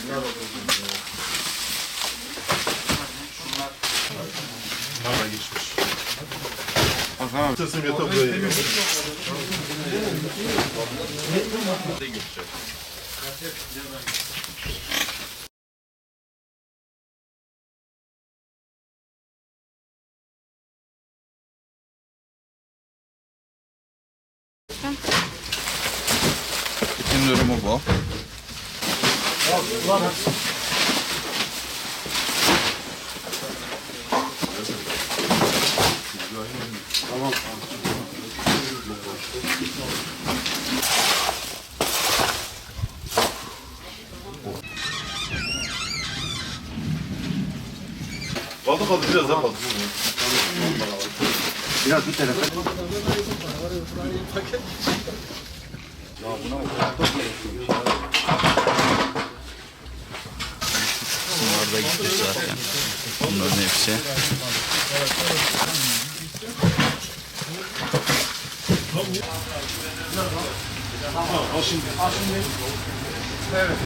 Bunlar da geçmiş. Aha. Sesim yeter buraya. Bütün durumu bu. Tamam. Kaldı biraz daha kaldı. Biraz bu tarafa. Bunlar da gitmiş zaten. Bunların hepsi. Evet.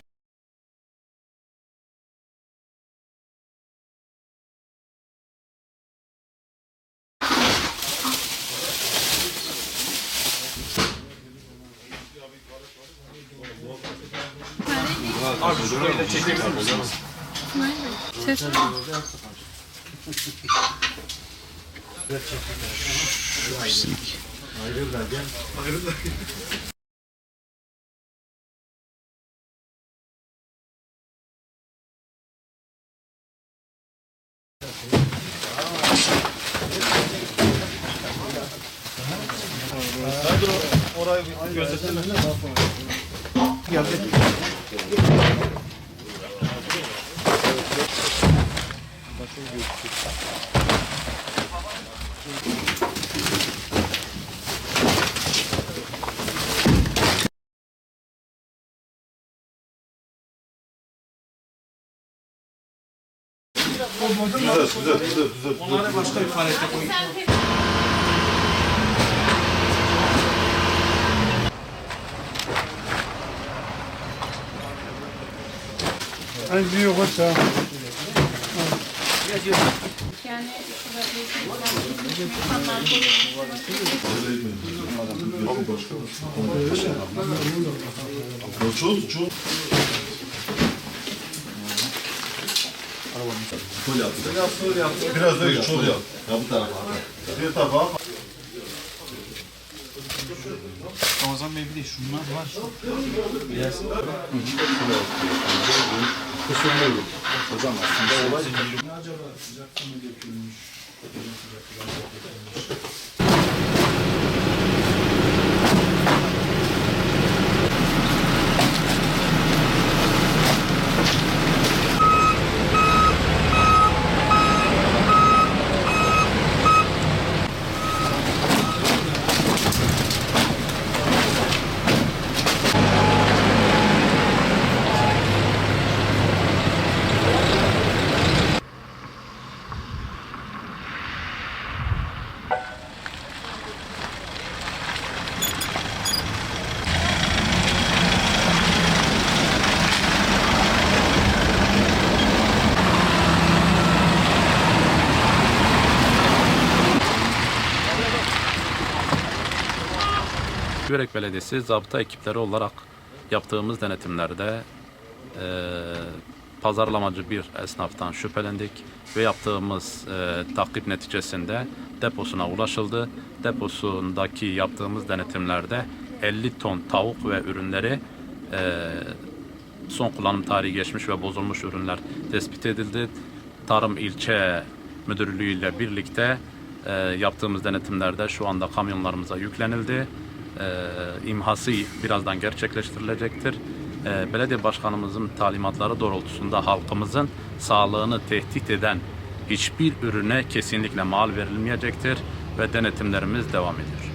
Abi şurayı da çekebilir misiniz? Ses Pislik. Orayı gözetelim. Geldik. Güzel. Onları başka bir palete koyun. En büyük olsa. yani insanlar Çoğu. Biraz da çoğu yap. Ya bu tarafa. Bir tarafa. Ramazan Bey bir de şunlar var. Biraz Kusurlu. O zaman aslında olay. Güverek Belediyesi zabıta ekipleri olarak yaptığımız denetimlerde pazarlamacı bir esnaftan şüphelendik ve yaptığımız takip neticesinde deposuna ulaşıldı. Deposundaki yaptığımız denetimlerde 50 ton tavuk ve ürünleri son kullanım tarihi geçmiş ve bozulmuş ürünler tespit edildi. Tarım İlçe Müdürlüğü ile birlikte yaptığımız denetimlerde şu anda kamyonlarımıza yüklenildi. İmhası birazdan gerçekleştirilecektir. Belediye başkanımızın talimatları doğrultusunda halkımızın sağlığını tehdit eden hiçbir ürüne kesinlikle mal verilmeyecektir ve denetimlerimiz devam ediyor.